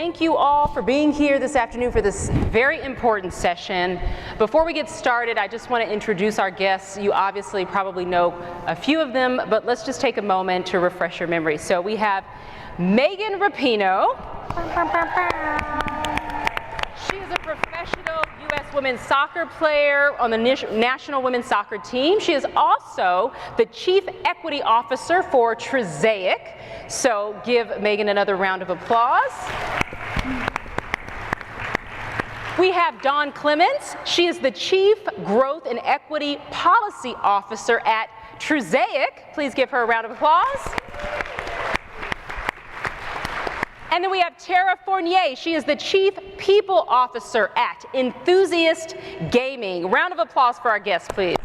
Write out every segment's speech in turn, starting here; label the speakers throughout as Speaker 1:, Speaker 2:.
Speaker 1: thank you all for being here this afternoon for this very important session. Before we get started, I just want to introduce our guests. You obviously probably know a few of them, but let's just take a moment to refresh your memory. So we have Megan Rapinoe. She is a professional U.S. women's soccer player on the national women's soccer team. She is also the Chief Equity Officer for Trusaic. So give Megan another round of applause. We have Dawn Clements. She is the Chief Growth and Equity Policy Officer at Trusaic. Please give her a round of applause. And then we have Tara Fournier. She is the Chief People Officer at Enthusiast Gaming. Round of applause for our guests, please.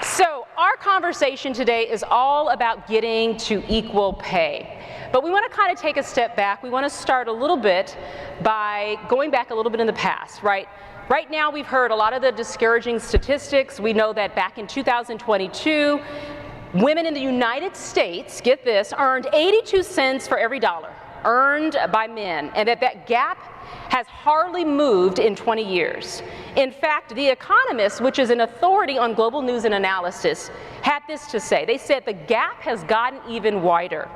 Speaker 1: So our conversation today is all about getting to equal pay. But we want to kind of take a step back. We want to start a little bit by going back a little bit in the past, right? Right now we've heard a lot of the discouraging statistics. We know that back in 2022, women in the United States, get this, earned 82 cents for every dollar earned by men, and that gap has hardly moved in 20 years. In fact, The Economist, which is an authority on global news and analysis, had this to say. They said the gap has gotten even wider.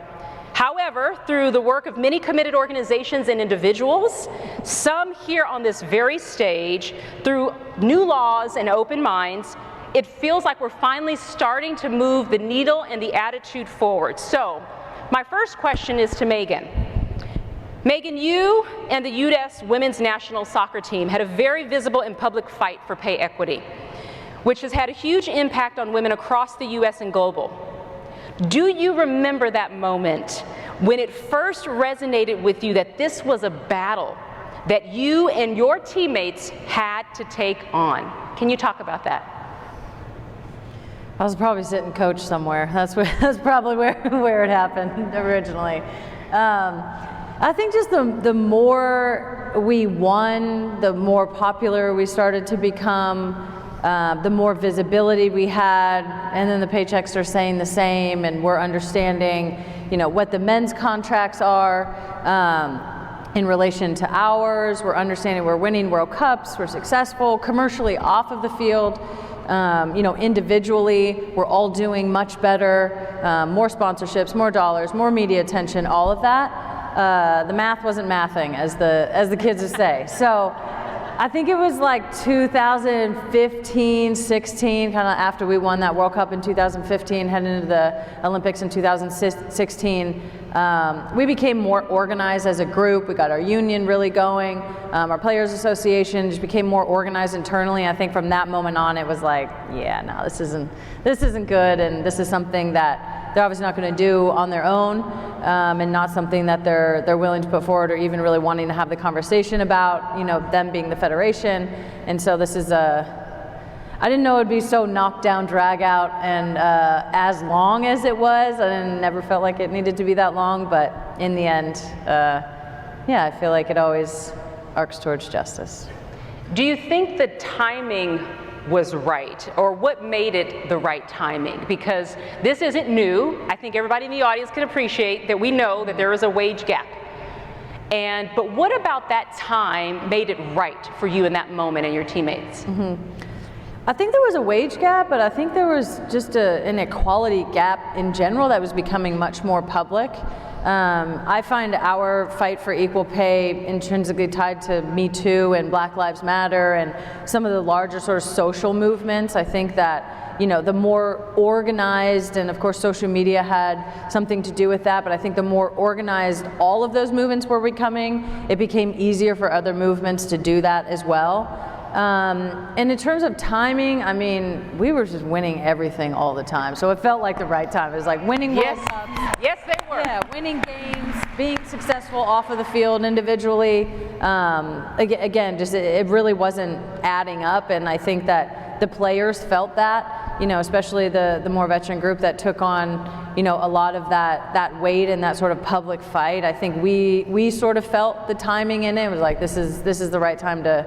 Speaker 1: However, through the work of many committed organizations and individuals, some here on this very stage, through new laws and open minds, it feels like we're finally starting to move the needle and the attitude forward. So, my first question is to Megan. Megan, you and the U.S. women's national soccer team had a very visible and public fight for pay equity, which has had a huge impact on women across the U.S. and global. Do you remember that moment when it first resonated with you that this was a battle that you and your teammates had to take on? Can you talk about that?
Speaker 2: I was probably sitting coach somewhere. That's probably where it happened originally. I think just the more we won, the more popular we started to become, the more visibility we had, and then the paychecks are saying the same, and we're understanding, what the men's contracts are in relation to ours. We're understanding we're winning World Cups, we're successful commercially off of the field. Individually, we're all doing much better, more sponsorships, more dollars, more media attention, all of that. The math wasn't mathing, as the kids would say. So I think it was like 2015, 16, kind of after we won that World Cup in 2015, heading into the Olympics in 2016, we became more organized as a group. We got our union really going. Our Players Association just became more organized internally. I think from that moment on, it was like, yeah, no, this isn't good, and this is something that they're obviously not going to do on their own, and not something that they're willing to put forward or even really wanting to have the conversation about, them being the federation. And so this is I didn't know it would be so knocked down, drag out, and as long as it was. I never felt like it needed to be that long, but in the end, I feel like it always arcs towards justice.
Speaker 1: Do you think the timing was right, or what made it the right timing? Because this isn't new. I think everybody in the audience can appreciate that we know that there is a wage gap. But what about that time made it right for you in that moment and your teammates?
Speaker 2: Mm-hmm. I think there was a wage gap, but I think there was just an equality gap in general that was becoming much more public. I find our fight for equal pay intrinsically tied to Me Too and Black Lives Matter and some of the larger sort of social movements. I think that, the more organized, and of course social media had something to do with that, but I think the more organized all of those movements were becoming, it became easier for other movements to do that as well. And in terms of timing, we were just winning everything all the time. So it felt like the right time. It was like winning World Cups.
Speaker 1: Yes, they were.
Speaker 2: Yeah, winning games, being successful off of the field individually. Again, just it really wasn't adding up. And I think that the players felt that, especially the more veteran group that took on, a lot of that weight and that sort of public fight. I think we sort of felt the timing in it. It was like, this is the right time to,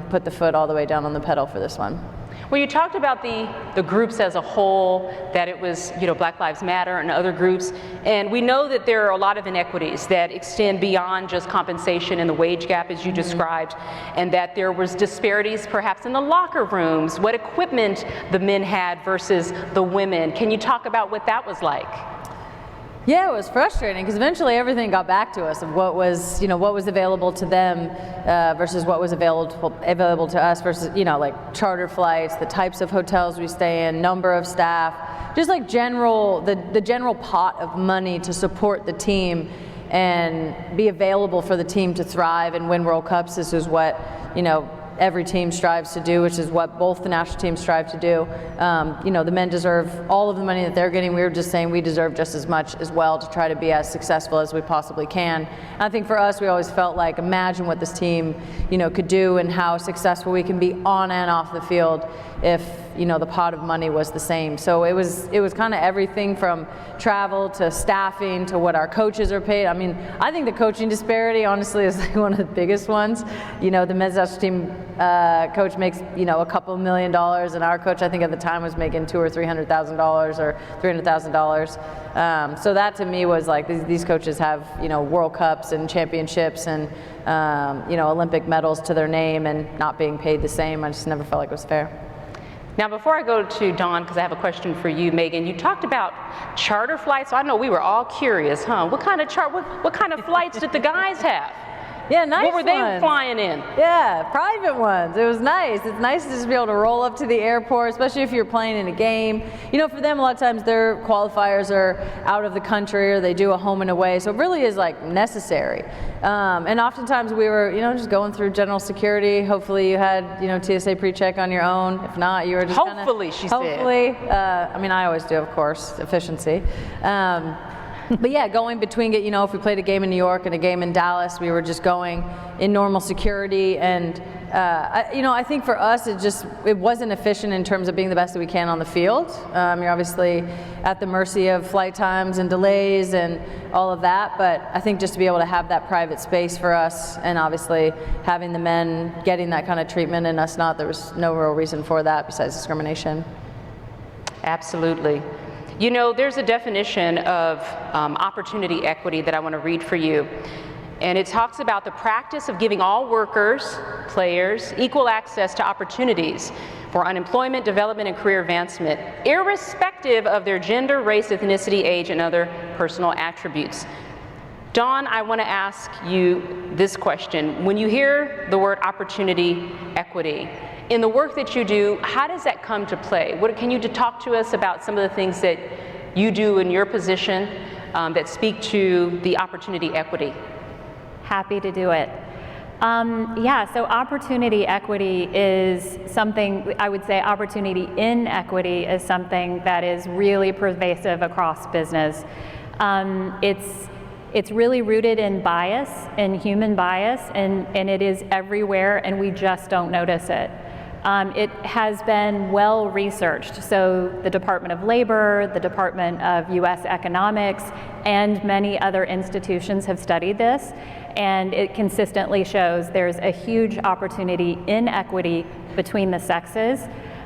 Speaker 2: put the foot all the way down on the pedal for this one.
Speaker 1: Well, you talked about the groups as a whole, that it was, Black Lives Matter and other groups, and we know that there are a lot of inequities that extend beyond just compensation and the wage gap as you described, and that there was disparities perhaps in the locker rooms, what equipment the men had versus the women. Can you talk about what that was like?
Speaker 2: Yeah, it was frustrating because eventually everything got back to us of what was available to them versus what was available to us versus, like charter flights, the types of hotels we stay in, number of staff, just like the general pot of money to support the team and be available for the team to thrive and win World Cups. This is what, every team strives to do, which is what both the national teams strive to do. The men deserve all of the money that they're getting. We were just saying we deserve just as much as well to try to be as successful as we possibly can. And I think for us, we always felt like, imagine what this team, could do and how successful we can be on and off the field if, the pot of money was the same. So it was kind of everything from travel to staffing to what our coaches are paid. I mean, I think the coaching disparity, honestly, is like one of the biggest ones. The men's national team coach makes, a couple $1 million, and our coach, I think at the time, was making $200,000 or $300,000 or $300,000. So that to me was like, these coaches have, World Cups and championships and, Olympic medals to their name and not being paid the same. I just never felt like it was fair.
Speaker 1: Now, before I go to Dawn, because I have a question for you, Megan, you talked about charter flights. So I know we were all curious, what kind of flights did the guys have?
Speaker 2: Yeah, nice
Speaker 1: What were they
Speaker 2: ones.
Speaker 1: flying in?
Speaker 2: Yeah, private ones. It was nice. It's nice to just be able to roll up to the airport, especially if you're playing in a game. For them, a lot of times their qualifiers are out of the country or they do a home and away, so it really is like necessary. And oftentimes we were, just going through general security. Hopefully you had, TSA pre-check on your own. If not, you were just
Speaker 1: hopefully, she said.
Speaker 2: Hopefully. I always do, of course, efficiency. But yeah, going between it, if we played a game in New York and a game in Dallas, we were just going in normal security. And, I think for us, it wasn't efficient in terms of being the best that we can on the field. You're obviously at the mercy of flight times and delays and all of that. But I think just to be able to have that private space for us and obviously having the men getting that kind of treatment and us not, there was no real reason for that besides discrimination.
Speaker 1: Absolutely. There's a definition of opportunity equity that I want to read for you. And it talks about the practice of giving all workers, players, equal access to opportunities for unemployment, development, and career advancement, irrespective of their gender, race, ethnicity, age, and other personal attributes. Dawn, I want to ask you this question. When you hear the word opportunity equity, in the work that you do, how does that come to play? Can you talk to us about some of the things that you do in your position that speak to the opportunity equity?
Speaker 3: Happy to do it. So opportunity equity is something, I would say opportunity inequity is something that is really pervasive across business. It's really rooted in bias, in human bias, and it is everywhere, and we just don't notice it. It has been well researched. So the Department of Labor, the Department of U.S. Economics, and many other institutions have studied this, and it consistently shows there's a huge opportunity inequity between the sexes.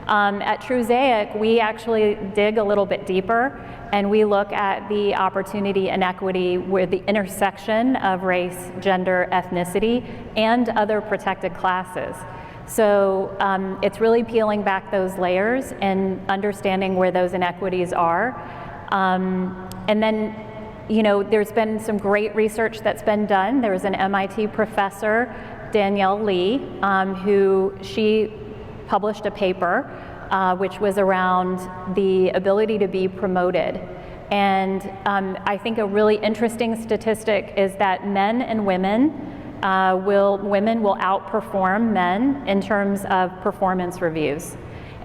Speaker 3: At Trusaic, we actually dig a little bit deeper, and we look at the opportunity inequity where the intersection of race, gender, ethnicity, and other protected classes. So it's really peeling back those layers and understanding where those inequities are. And then, there's been some great research that's been done. There was an MIT professor, Danielle Lee, who she published a paper which was around the ability to be promoted. And I think a really interesting statistic is that men and women will outperform men in terms of performance reviews.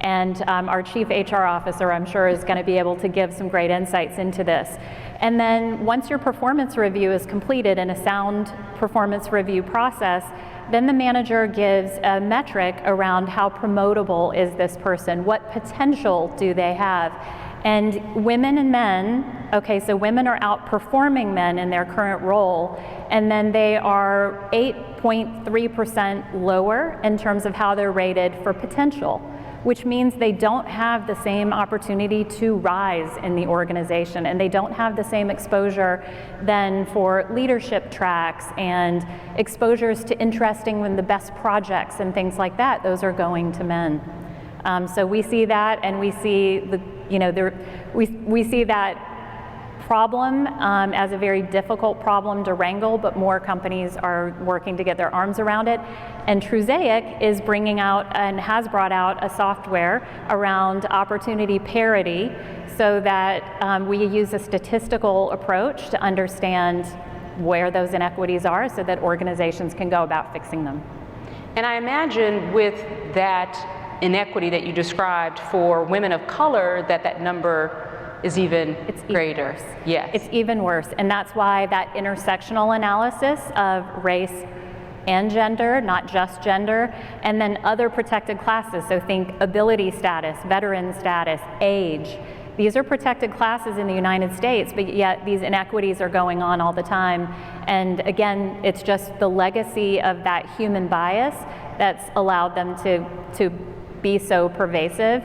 Speaker 3: And our chief HR officer, I'm sure, is going to be able to give some great insights into this. And then once your performance review is completed in a sound performance review process, then the manager gives a metric around how promotable is this person, what potential do they have. And women and men, so women are outperforming men in their current role, and then they are 8.3% lower in terms of how they're rated for potential. which means they don't have the same opportunity to rise in the organization, and they don't have the same exposure then for leadership tracks and exposures to interesting and the best projects and things like that. Those are going to men. So we see that, and we see we see that problem as a very difficult problem to wrangle, but more companies are working to get their arms around it. And Trusaic is bringing out and has brought out a software around opportunity parity, so that we use a statistical approach to understand where those inequities are, so that organizations can go about fixing them.
Speaker 1: And I imagine with that inequity that you described for women of color, that number is even greater.
Speaker 3: Even worse.
Speaker 1: Yes.
Speaker 3: It's even worse, and that's why that intersectional analysis of race and gender, not just gender, and then other protected classes, so think ability status, veteran status, age. These are protected classes in the United States, but yet these inequities are going on all the time. And again, it's just the legacy of that human bias that's allowed them to be so pervasive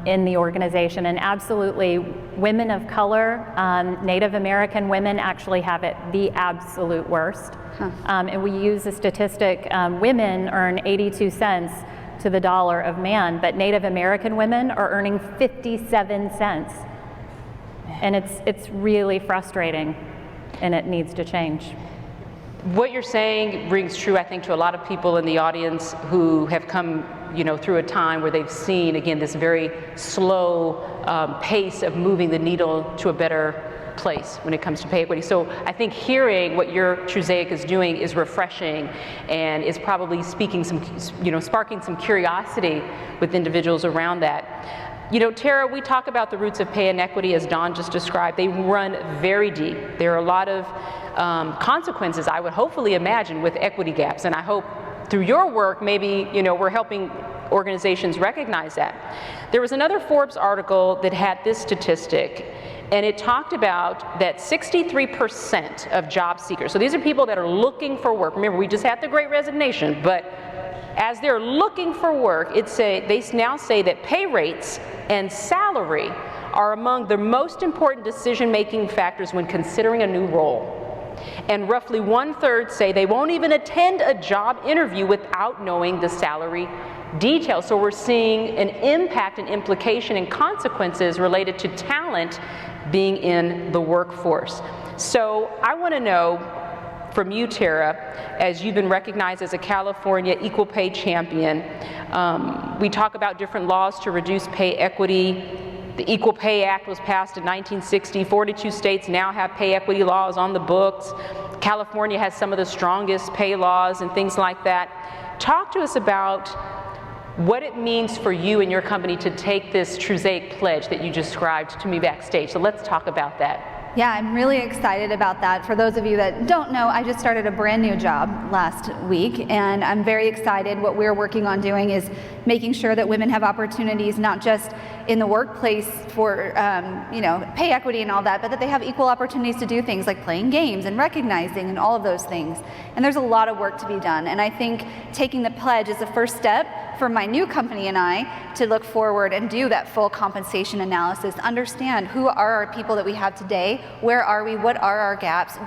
Speaker 3: in the organization. And absolutely, women of color, Native American women actually have it the absolute worst. And we use the statistic, women earn 82 cents to the dollar of man, but Native American women are earning 57 cents. And it's really frustrating, and it needs to change.
Speaker 1: What you're saying rings true, I think, to a lot of people in the audience who have come through a time where they've seen, again, this very slow pace of moving the needle to a better place when it comes to pay equity. So I think hearing what your Trusaic is doing is refreshing, and is probably sparking some curiosity with individuals around that. Tara, we talk about the roots of pay inequity, as Dawn just described. They run very deep. There are a lot of consequences, I would hopefully imagine, with equity gaps, and I hope through your work, maybe, we're helping organizations recognize that. There was another Forbes article that had this statistic, and it talked about that 63% of job seekers, so these are people that are looking for work. Remember, we just had the Great Resignation, but as they're looking for work, they now say that pay rates and salary are among the most important decision-making factors when considering a new role. And roughly 1/3 say they won't even attend a job interview without knowing the salary details. So we're seeing an impact and implication and consequences related to talent being in the workforce. So I want to know from you, Tara, as you've been recognized as a California equal pay champion, we talk about different laws to reduce pay equity. The Equal Pay Act was passed in 1960. 42 states now have pay equity laws on the books. California has some of the strongest pay laws and things like that. Talk to us about what it means for you and your company to take this Trusaic pledge that you described to me backstage. So let's talk about that.
Speaker 4: Yeah, I'm really excited about that. For those of you that don't know, I just started a brand new job last week, and I'm very excited. What we're working on doing is making sure that women have opportunities, not just in the workplace for pay equity and all that, but that they have equal opportunities to do things like playing games and recognizing and all of those things. And there's a lot of work to be done. And I think taking the pledge is the first step for my new company and I to look forward and do that full compensation analysis, understand who are our people that we have today, where are we, what are our gaps,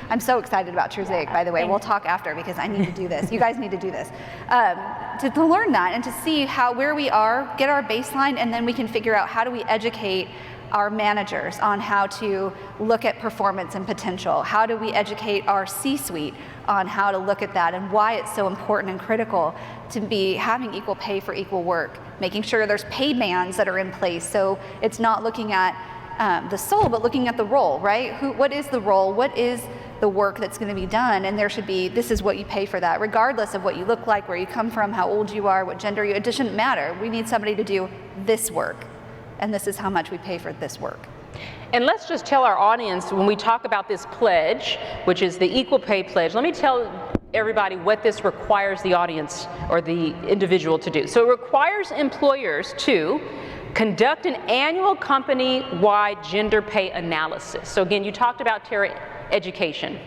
Speaker 4: I'm so excited about Trusaic, by the way. We'll talk after because I need to do this. You guys need to do this. To learn that and to see where we are, get our baseline, and then we can figure out how do we educate our managers on how to look at performance and potential. How do we educate our C-suite on how to look at that and why it's so important and critical to be having equal pay for equal work, making sure there's pay bands that are in place, so it's not looking at the soul, but looking at the role, right? What is the role? What is the work that's going to be done? And there should be, this is what you pay for that, regardless of what you look like, where you come from, how old you are, what gender you are. It shouldn't matter. We need somebody to do this work, and this is how much we pay for this work.
Speaker 1: And let's just tell our audience, when we talk about this pledge, which is the Equal Pay Pledge, let me tell everybody what this requires the audience or the individual to do. So it requires employers to conduct an annual company-wide gender pay analysis. So again, you talked about, Tara, education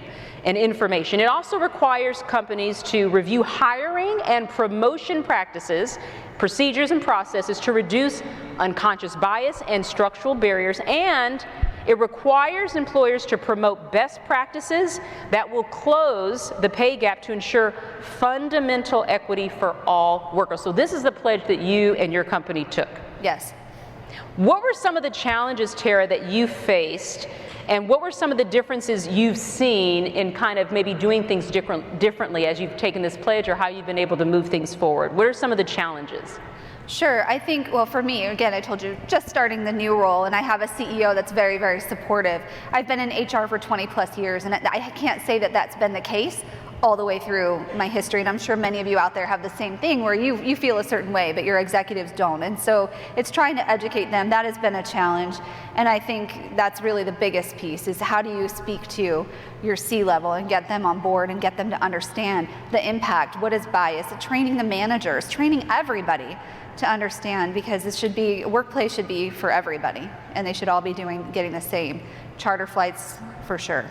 Speaker 1: and information. It also requires companies to review hiring and promotion practices, procedures and processes to reduce unconscious bias and structural barriers, and it requires employers to promote best practices that will close the pay gap to ensure fundamental equity for all workers. So this is the pledge that you and your company took.
Speaker 4: Yes.
Speaker 1: What were some of the challenges, Tara, that you faced, and what were some of the differences you've seen in kind of maybe doing things differently as you've taken this pledge, or how you've been able to move things forward? What are some of the challenges?
Speaker 4: Sure. I think, well, for me, again, I told you, just starting the new role, and I have a CEO that's very, very supportive. I've been in HR for 20 plus years, and I can't say that that's been the case all the way through my history, and I'm sure many of you out there have the same thing where you feel a certain way, but your executives don't. And so it's trying to educate them. That has been a challenge, and I think that's really the biggest piece, is how do you speak to your C-level and get them on board and get them to understand the impact, what is bias, training the managers, training everybody to understand, because this should be, workplace should be for everybody, and they should all be getting the same. Charter flights, for sure.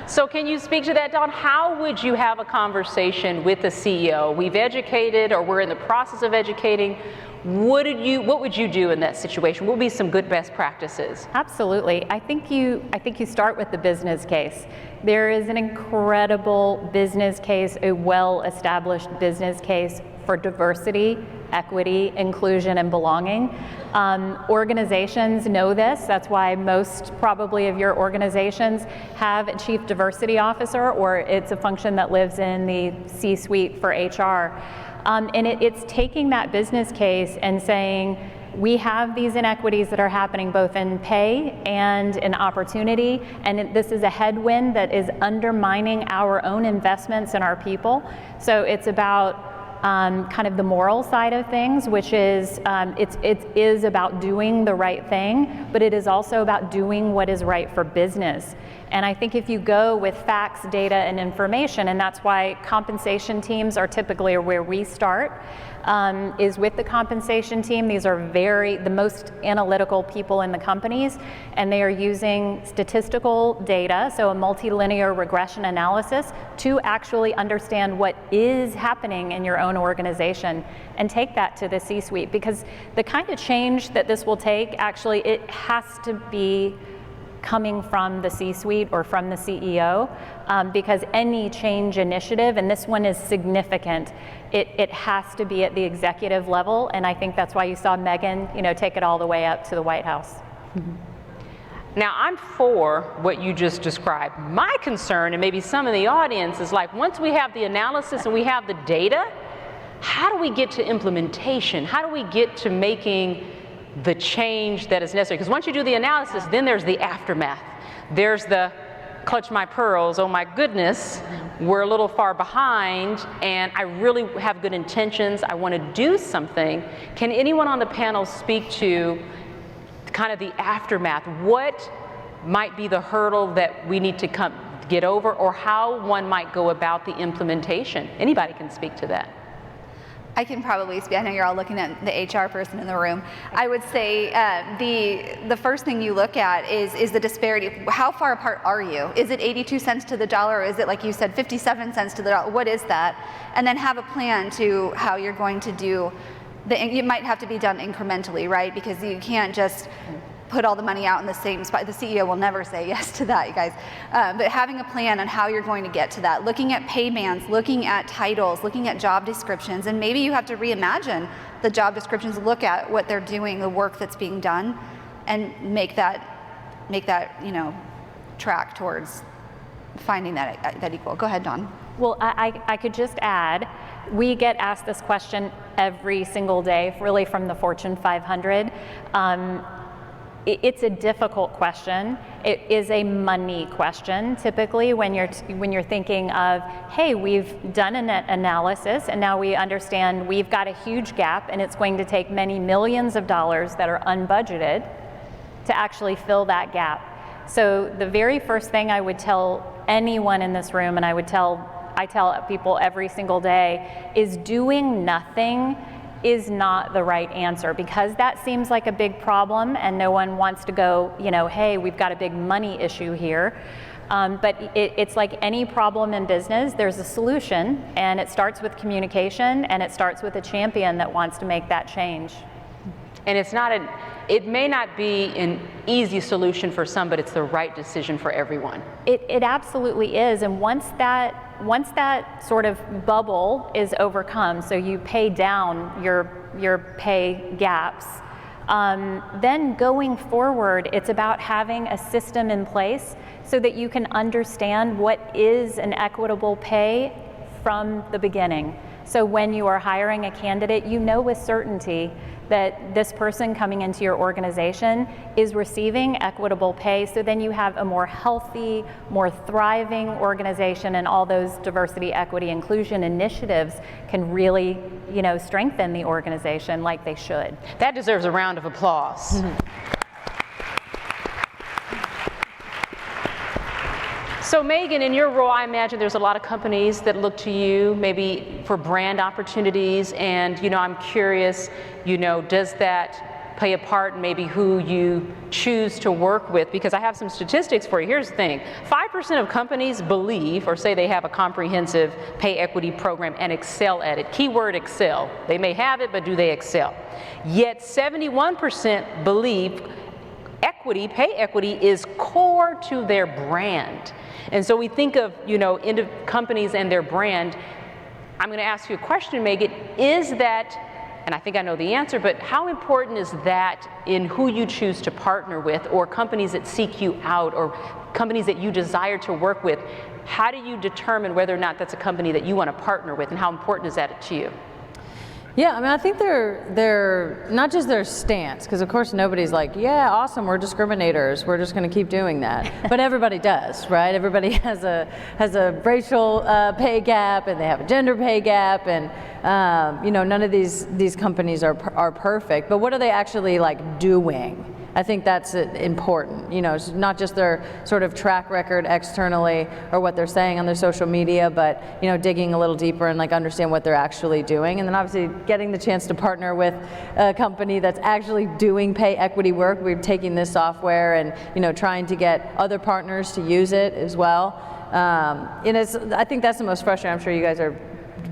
Speaker 1: So can you speak to that, Dawn? How would you have a conversation with the CEO? We've educated, or we're in the process of educating. What would you do in that situation? What would be some good best practices?
Speaker 3: Absolutely. I think you start with the business case. There is an incredible business case, a well-established business case for diversity, equity, inclusion, and belonging. Organizations know this. That's why most probably of your organizations have a chief diversity officer, or it's a function that lives in the C-suite for HR. And it's taking that business case and saying, we have these inequities that are happening both in pay and in opportunity, and this is a headwind that is undermining our own investments in our people. So it's about kind of the moral side of things, which is it is about doing the right thing, but it is also about doing what is right for business. And I think if you go with facts, data, and information, and that's why compensation teams are typically where we start, is with the compensation team. These are the most analytical people in the companies, and they are using statistical data, so a multilinear regression analysis, to actually understand what is happening in your own organization and take that to the C-suite. Because the kind of change that this will take, actually, it has to be coming from the C-suite or from the CEO, because any change initiative, and this one is significant, it has to be at the executive level, and I think that's why you saw Megan, take it all the way up to the White House.
Speaker 1: Mm-hmm. Now, I'm for what you just described. My concern, and maybe some of the audience, is like, once we have the analysis and we have the data, how do we get to implementation? How do we get to making the change that is necessary? Because once you do the analysis, then there's the aftermath. There's the clutch my pearls, oh my goodness, we're a little far behind, and I really have good intentions, I want to do something. Can anyone on the panel speak to kind of the aftermath? What might be the hurdle that we need to get over, or how one might go about the implementation? Anybody can speak to that.
Speaker 4: I can probably speak. I know you're all looking at the HR person in the room. I would say the first thing you look at is the disparity. How far apart are you? Is it 82 cents to the dollar, or is it, like you said, 57 cents to the dollar? What is that? And then have a plan to how you're going to do. It might have to be done incrementally, right? Because you can't just put all the money out in the same spot. The CEO will never say yes to that, you guys. But having a plan on how you're going to get to that, looking at pay bands, looking at titles, looking at job descriptions, and maybe you have to reimagine the job descriptions, look at what they're doing, the work that's being done, and make that track towards finding that equal. Go ahead, Dawn.
Speaker 3: Well, I could just add, we get asked this question every single day, really, from the Fortune 500. It's a difficult question. It is a money question, typically, when you're thinking of, hey, we've done a net analysis, and now we understand we've got a huge gap, and it's going to take many millions of dollars that are unbudgeted to actually fill that gap. So the very first thing I would tell anyone in this room, and I tell people every single day, is doing nothing is not the right answer, because that seems like a big problem and no one wants to go, hey, we've got a big money issue here. But it's like any problem in business, there's a solution, and it starts with communication, and it starts with a champion that wants to make that change.
Speaker 1: And it may not be an easy solution for some, but it's the right decision for everyone.
Speaker 3: It absolutely is, and once that sort of bubble is overcome, so you pay down your pay gaps, then going forward, it's about having a system in place so that you can understand what is an equitable pay from the beginning. So when you are hiring a candidate, you know with certainty that this person coming into your organization is receiving equitable pay, so then you have a more healthy, more thriving organization, and all those diversity, equity, inclusion initiatives can really, strengthen the organization like they should.
Speaker 1: That deserves a round of applause. So Megan, in your role, I imagine there's a lot of companies that look to you maybe for brand opportunities, and I'm curious, does that play a part in maybe who you choose to work with? Because I have some statistics for you. Here's the thing: 5% of companies believe or say they have a comprehensive pay equity program and excel at it. Keyword excel. They may have it, but do they excel? Yet 71% believe pay equity is core to their brand. And so we think of, companies and their brand. I'm going to ask you a question, Megan. Is that, and I think I know the answer, but how important is that in who you choose to partner with, or companies that seek you out, or companies that you desire to work with? How do you determine whether or not that's a company that you want to partner with, and how important is that to you?
Speaker 2: Yeah, I think they're not just their stance, because of course nobody's like, yeah, awesome, we're discriminators, we're just going to keep doing that. But everybody does, right? Everybody has a racial pay gap, and they have a gender pay gap, and none of these companies are perfect. But what are they actually doing? I think that's important. It's not just their sort of track record externally or what they're saying on their social media, but digging a little deeper and understand what they're actually doing. And then obviously getting the chance to partner with a company that's actually doing pay equity work. We're taking this software and trying to get other partners to use it as well. I think that's the most frustrating. I'm sure you guys are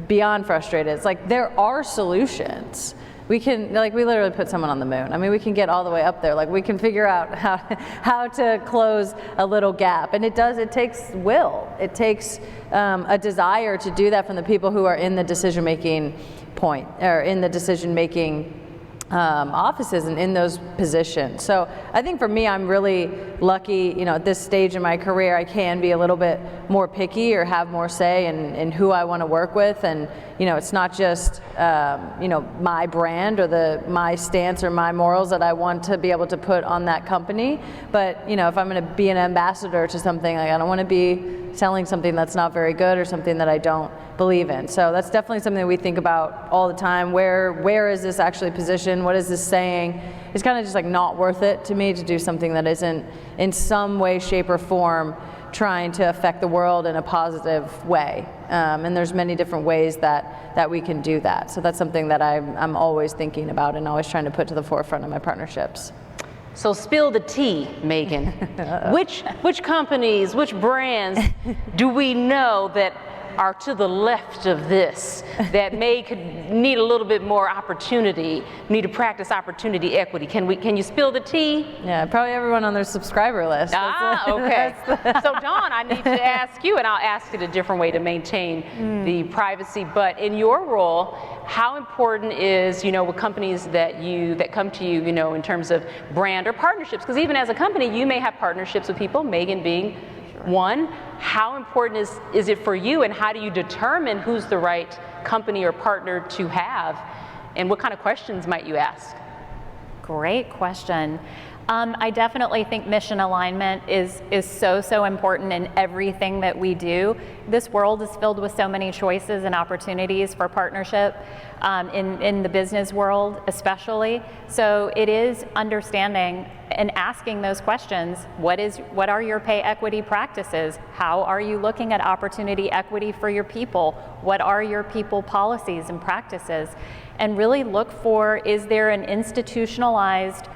Speaker 2: beyond frustrated. It's like there are solutions. We can, we literally put someone on the moon. We can get all the way up there. We can figure out how to close a little gap. And it takes will. It takes a desire to do that from the people who are in the decision-making point, or in the decision-making offices and in those positions. So I think for me, I'm really lucky, at this stage in my career, I can be a little bit more picky or have more say in who I want to work with. And, it's not just, my brand or my stance or my morals that I want to be able to put on that company. But, if I'm going to be an ambassador to something, I don't want to be selling something that's not very good or something that I don't believe in. So that's definitely something that we think about all the time. Where is this actually positioned? What is this saying? It's kind of just not worth it to me to do something that isn't in some way, shape, or form trying to affect the world in a positive way. And there's many different ways that we can do that. So that's something that I'm always thinking about and always trying to put to the forefront of my partnerships.
Speaker 1: So spill the tea, Megan. Which companies, which brands do we know that are to the left of this, that could need a little bit more opportunity, need to practice opportunity equity? Can you spill the tea?
Speaker 2: Yeah, probably everyone on their subscriber list.
Speaker 1: Okay. So Dawn, I need to ask you, and I'll ask it a different way to maintain the privacy, but in your role, how important is, with companies that come to you, in terms of brand or partnerships? Because even as a company, you may have partnerships with people, Megan being one. How important is it for you, and how do you determine who's the right company or partner to have, and what kind of questions might you ask?
Speaker 3: Great question. I definitely think mission alignment is so important in everything that we do. This world is filled with so many choices and opportunities for partnership in the business world especially. So it is understanding and asking those questions. What are your pay equity practices? How are you looking at opportunity equity for your people? What are your people policies and practices? And really look for, is there an institutionalized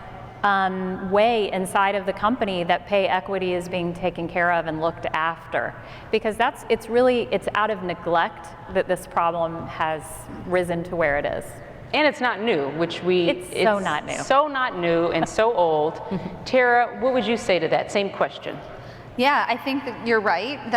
Speaker 3: way inside of the company that pay equity is being taken care of and looked after? Because it's out of neglect that this problem has risen to where it is.
Speaker 1: And it's not new,
Speaker 3: it's so not new.
Speaker 1: So not new and so old. Tara, what would you say to that? Same question.
Speaker 4: Yeah, I think that you're right,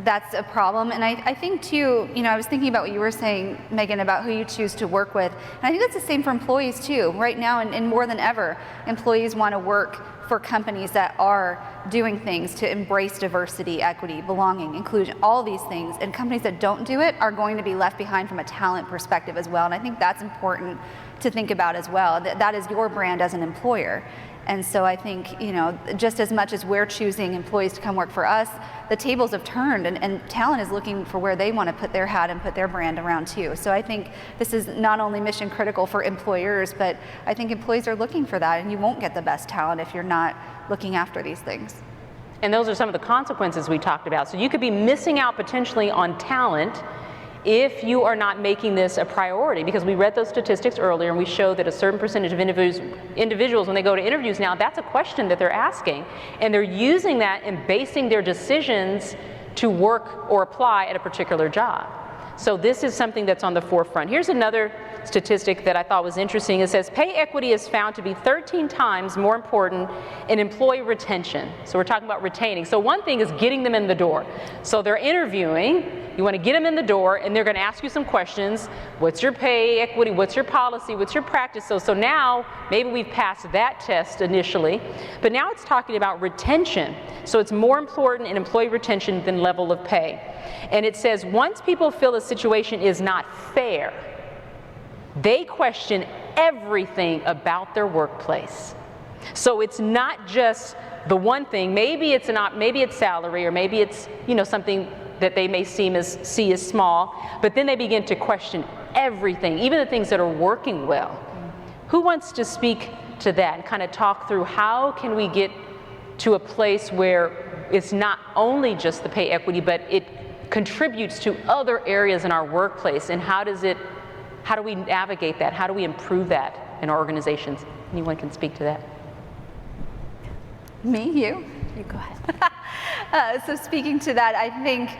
Speaker 4: that's a problem. And I think too, I was thinking about what you were saying, Megan, about who you choose to work with. And I think that's the same for employees too. Right now, and more than ever, employees want to work for companies that are doing things to embrace diversity, equity, belonging, inclusion, all these things. And companies that don't do it are going to be left behind from a talent perspective as well. And I think that's important to think about as well. That is your brand as an employer. And so I think, just as much as we're choosing employees to come work for us, the tables have turned and talent is looking for where they want to put their hat and put their brand around too. So I think this is not only mission critical for employers, but I think employees are looking for that, and you won't get the best talent if you're not looking after these things.
Speaker 1: And those are some of the consequences we talked about. So you could be missing out potentially on talent if you are not making this a priority, because we read those statistics earlier and we showed that a certain percentage of individuals when they go to interviews now, that's a question that they're asking, and they're using that and basing their decisions to work or apply at a particular job. So this is something that's on the forefront. Here's another statistic that I thought was interesting. It says pay equity is found to be 13 times more important in employee retention. So we're talking about retaining. So one thing is getting them in the door. So they're interviewing, you want to get them in the door, and they're going to ask you some questions. What's your pay equity? What's your policy? What's your practice? So now maybe we've passed that test initially, but now it's talking about retention. So it's more important in employee retention than level of pay. And it says once people feel a situation is not fair, they question everything about their workplace. So it's not just the one thing. Maybe it's salary, or maybe it's something that they may see as small, but then they begin to question everything, even the things that are working well. Who wants to speak to that and kind of talk through how can we get to a place where it's not only just the pay equity, but it contributes to other areas in our workplace, and how do we navigate that? How do we improve that in our organizations? Anyone can speak to that.
Speaker 4: Me, you?
Speaker 3: You go ahead.
Speaker 4: So speaking to that, I think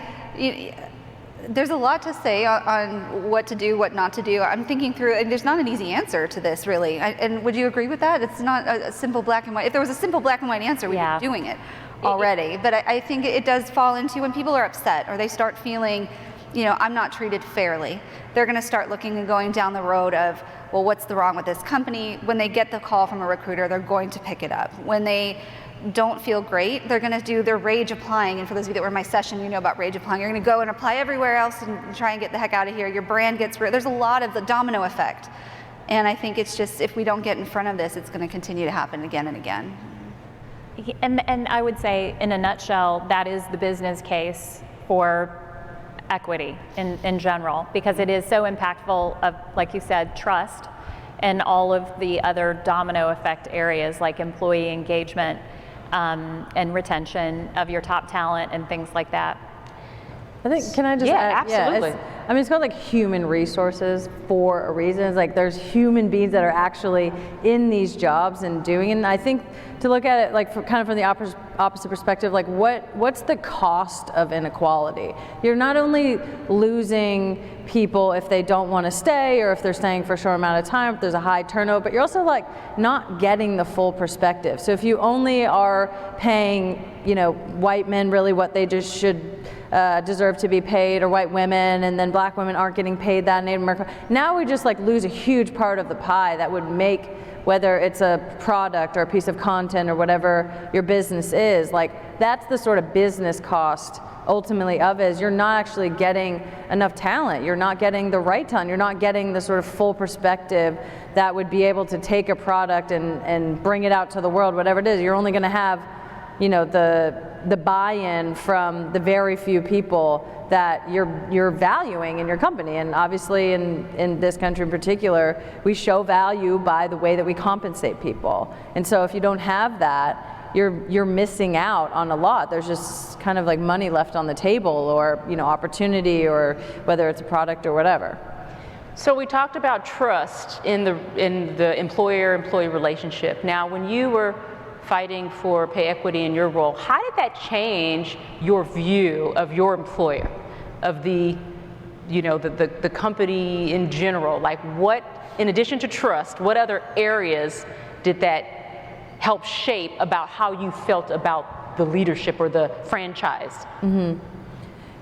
Speaker 4: there's a lot to say on what to do, what not to do. I'm thinking through, and there's not an easy answer to this really. And would you agree with that? It's not a simple black and white. If there was a simple black and white answer, we'd be doing it already. But I think it does fall into when people are upset or they start feeling, I'm not treated fairly. They're going to start looking and going down the road of, well, what's wrong with this company? When they get the call from a recruiter, they're going to pick it up. When they don't feel great, they're going to do their rage applying. And for those of you that were in my session, you know about rage applying. You're going to go and apply everywhere else and try and get the heck out of here. Your brand gets rid. There's a lot of the domino effect. And I think it's just, if we don't get in front of this, it's going to continue to happen again and again.
Speaker 3: And I would say, in a nutshell, that is the business case for equity in general, because it is so impactful of, like you said, trust and all of the other domino effect areas like employee engagement and retention of your top talent and things like that.
Speaker 2: I think, can I just add?
Speaker 1: Absolutely.
Speaker 2: Yeah, it's called like human resources for a reason. It's like there's human beings that are actually in these jobs and doing it. And I think to look at it like kind of from the opposite perspective, like what's the cost of inequality? You're not only losing people if they don't want to stay, or if they're staying for a short amount of time, if there's a high turnover, but you're also like not getting the full perspective. So if you only are paying, white men really what they just should deserve to be paid, or white women, and then black women aren't getting paid that in Native American. Now we just like lose a huge part of the pie that would make, whether it's a product or a piece of content or whatever your business is, like that's the sort of business cost ultimately of it, is you're not actually getting enough talent, you're not getting the right talent, you're not getting the sort of full perspective that would be able to take a product and bring it out to the world, whatever it is. You're only going to have, you know, the buy-in from the very few people that you're valuing in your company. And obviously in this country in particular, we show value by the way that we compensate people. And so if you don't have that, you're missing out on a lot. There's just kind of like money left on the table, or, you know, opportunity, or whether it's a product or whatever.
Speaker 1: So we talked about trust in the employer-employee relationship. Now, when you were fighting for pay equity in your role, how did that change your view of your employer, of the, you know, the company in general? Like, what, in addition to trust, what other areas did that help shape about how you felt about the leadership or the franchise?
Speaker 2: Mm-hmm.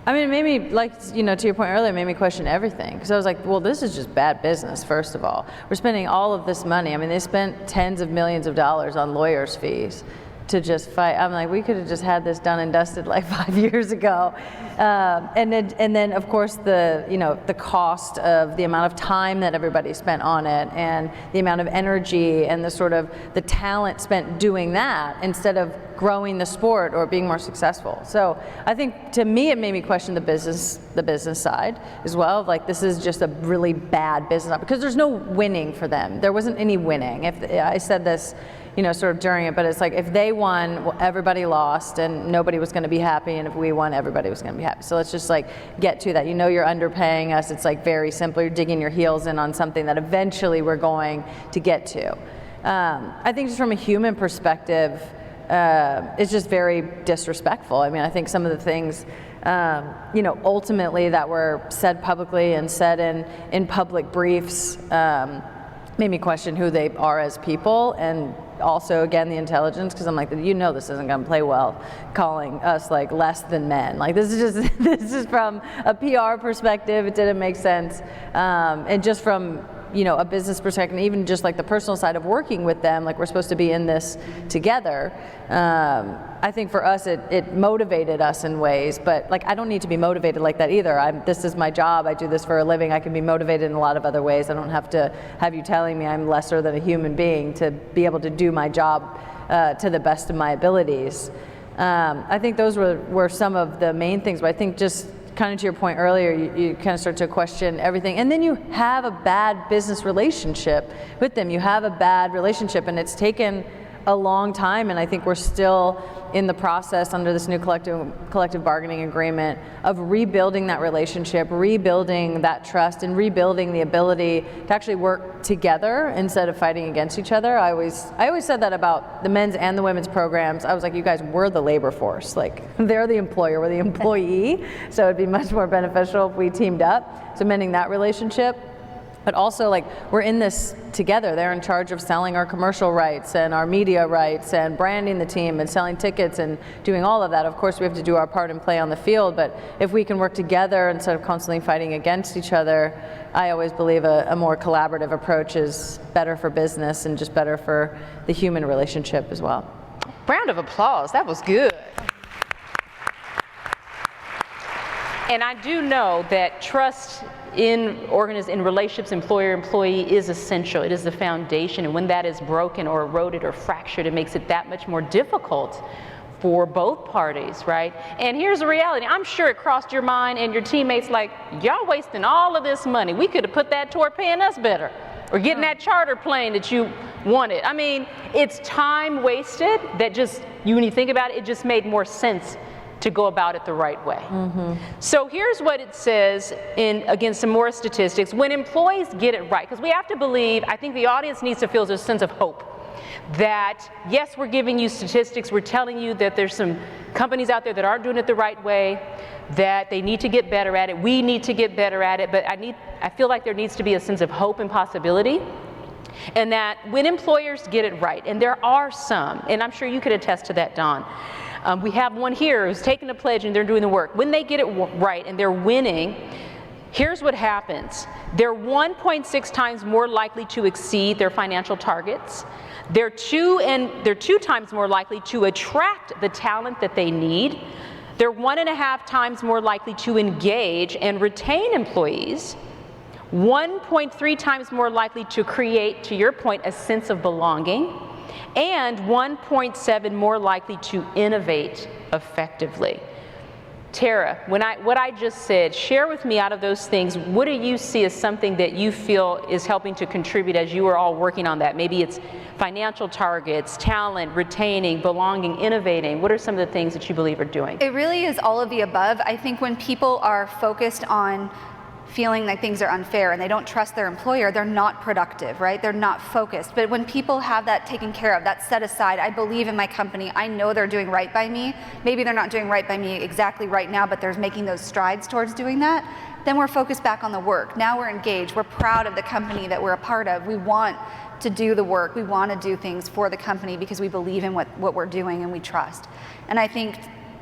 Speaker 2: I mean, it made me, like, you know, to your point earlier, it made me question everything. Because I was like, well, this is just bad business, first of all. We're spending all of this money. I mean, they spent tens of millions of dollars on lawyers' fees to just fight. I'm like, we could have just had this done and dusted like 5 years ago. And then, of course, the cost of the amount of time that everybody spent on it, and the amount of energy and the sort of the talent spent doing that instead of growing the sport or being more successful. So I think, to me, it made me question the business side as well. Like, this is just a really bad business, because there's no winning for them. There wasn't any winning. If I said this, you know, sort of during it, but it's like, if they won, well, everybody lost, and nobody was going to be happy, and if we won, everybody was going to be happy. So let's just like get to that. You know, you're underpaying us. It's like very simple. You're digging your heels in on something that eventually we're going to get to. I think just from a human perspective, it's just very disrespectful. I mean, I think some of the things, you know, ultimately that were said publicly and said in public briefs, made me question who they are as people, and also, again, the intelligence, because I'm like, you know, this isn't going to play well, calling us like less than men. Like, this is from a PR perspective, it didn't make sense, and just from, you know, a business perspective, even just like the personal side of working with them, like, we're supposed to be in this together. I think for us, it motivated us in ways, but like, I don't need to be motivated like that either. This is my job. I do this for a living. I can be motivated in a lot of other ways. I don't have to have you telling me I'm lesser than a human being to be able to do my job to the best of my abilities. I think those were some of the main things, but I think just kind of to your point earlier, you kind of start to question everything, and then you have a bad business relationship with them. You have a bad relationship, and it's taken a long time, and I think we're still in the process under this new collective bargaining agreement of rebuilding that relationship, rebuilding that trust, and rebuilding the ability to actually work together instead of fighting against each other. I always said that about the men's and the women's programs. I was like, you guys, we're the labor force. Like, they're the employer, we're the employee. So it'd be much more beneficial if we teamed up. So mending that relationship. But also, like, we're in this together. They're in charge of selling our commercial rights and our media rights and branding the team and selling tickets and doing all of that. Of course, we have to do our part and play on the field, but if we can work together instead of constantly fighting against each other, I always believe a more collaborative approach is better for business and just better for the human relationship as well.
Speaker 1: Round of applause. That was good. And I do know that trust in relationships, employer-employee, is essential. It is the foundation, and when that is broken or eroded or fractured, it makes it that much more difficult for both parties, right? And here's the reality. I'm sure it crossed your mind and your teammates like, y'all wasting all of this money. We could have put that toward paying us better, or getting that charter plane that you wanted. I mean, it's time wasted that just, when you think about it, it just made more sense to go about it the right way. Mm-hmm. So here's what it says again, some more statistics. When employees get it right, because we have to believe, I think the audience needs to feel a sense of hope that, yes, we're giving you statistics, we're telling you that there's some companies out there that aren't doing it the right way, that they need to get better at it, we need to get better at it, but I feel like there needs to be a sense of hope and possibility. And that when employers get it right, and there are some, and I'm sure you could attest to that, Dawn. We have one here who's taken a pledge and they're doing the work. When they get it right and they're winning, Here's what happens. They're 1.6 times more likely to exceed their financial targets. They're two times more likely to attract the talent that they need. They're 1.5 times more likely to engage and retain employees. 1.3 times more likely to create, to your point, a sense of belonging. And 1.7 more likely to innovate effectively. Tara, what I just said, share with me out of those things, what do you see as something that you feel is helping to contribute as you are all working on that? Maybe it's financial targets, talent, retaining, belonging, innovating. What are some of the things that you believe are doing?
Speaker 4: It really is all of the above. I think when people are focused on feeling like things are unfair and they don't trust their employer, they're not productive, right? They're not focused. But when people have that taken care of, that set aside, I believe in my company, I know they're doing right by me. Maybe they're not doing right by me exactly right now, but they're making those strides towards doing that. Then we're focused back on the work. Now we're engaged. We're proud of the company that we're a part of. We want to do the work. We want to do things for the company because we believe in what we're doing and we trust. And I think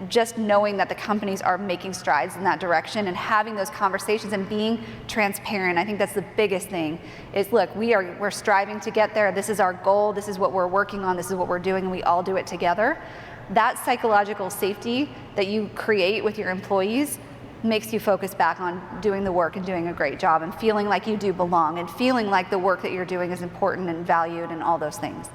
Speaker 4: just knowing that the companies are making strides in that direction and having those conversations and being transparent, I think that's the biggest thing, is look, we're striving to get there. This is our goal. This is what we're working on. This is what we're doing, and we all do it together. That psychological safety that you create with your employees makes you focus back on doing the work and doing a great job and feeling like you do belong and feeling like the work that you're doing is important and valued and all those things.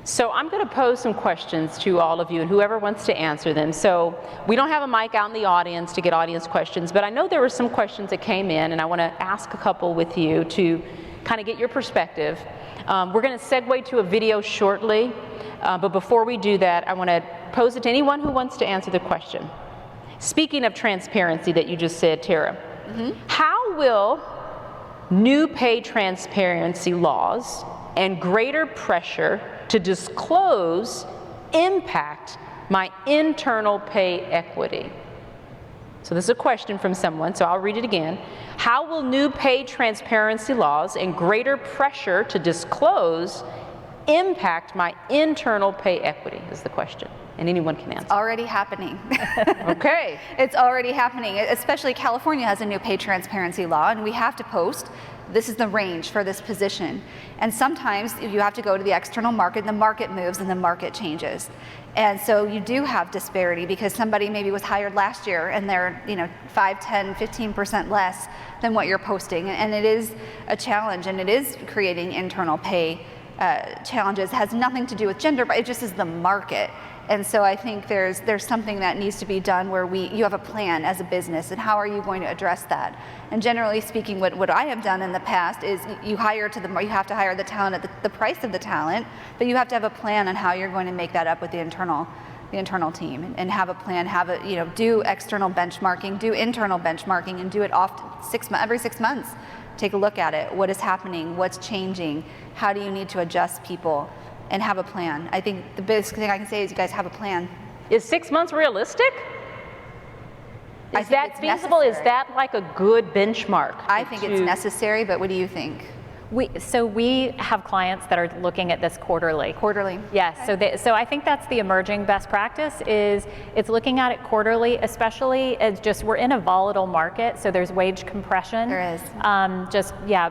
Speaker 1: So I'm going to pose some questions to all of you and whoever wants to answer them. So we don't have a mic out in the audience to get audience questions, but I know there were some questions that came in and I want to ask a couple with you to kind of get your perspective. We're going to segue to a video shortly, but before we do that, I want to pose it to anyone who wants to answer the question. Speaking of transparency that you just said, Tara, how will new pay transparency laws and greater pressure to disclose impact my internal pay equity? So this is a question from someone, so I'll read it again. How will new pay transparency laws and greater pressure to disclose impact my internal pay equity is the question, and anyone can answer.
Speaker 4: Already happening.
Speaker 1: Okay.
Speaker 4: It's already happening, especially California has a new pay transparency law, and we have to post, this is the range for this position. And sometimes you have to go to the external market, the market moves and the market changes. And so you do have disparity because somebody maybe was hired last year and they're 5, 10, 15% less than what you're posting. And it is a challenge, and it is creating internal pay challenges. It has nothing to do with gender, but it just is the market. And so I think there's something that needs to be done where you have a plan as a business, and how are you going to address that? And generally speaking, what I have done in the past is you have to hire the talent at the price of the talent, but you have to have a plan on how you're going to make that up with the internal team, and have a plan, do external benchmarking, do internal benchmarking, and do it every 6 months. Take a look at it. What is happening? What's changing? How do you need to adjust people? And have a plan. I think the biggest thing I can say is you guys have a plan.
Speaker 1: Is 6 months realistic? Is that feasible?
Speaker 4: Necessary.
Speaker 1: Is that like a good benchmark?
Speaker 4: I think it's necessary, but what do you think?
Speaker 3: So we have clients that are looking at this quarterly.
Speaker 4: Quarterly.
Speaker 3: Yes, so I think that's the emerging best practice, is it's looking at it quarterly, especially as we're in a volatile market, so there's wage compression.
Speaker 4: There is.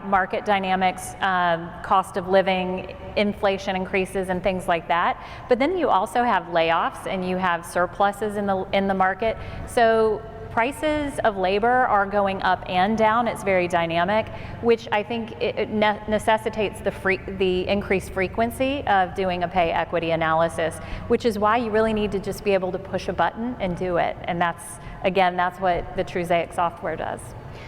Speaker 3: Market dynamics, cost of living, inflation increases and things like that. But then you also have layoffs and you have surpluses in the market. So prices of labor are going up and down. It's very dynamic, which I think it necessitates the increased frequency of doing a pay equity analysis, which is why you really need to just be able to push a button and do it. And that's what the Trusaic software does.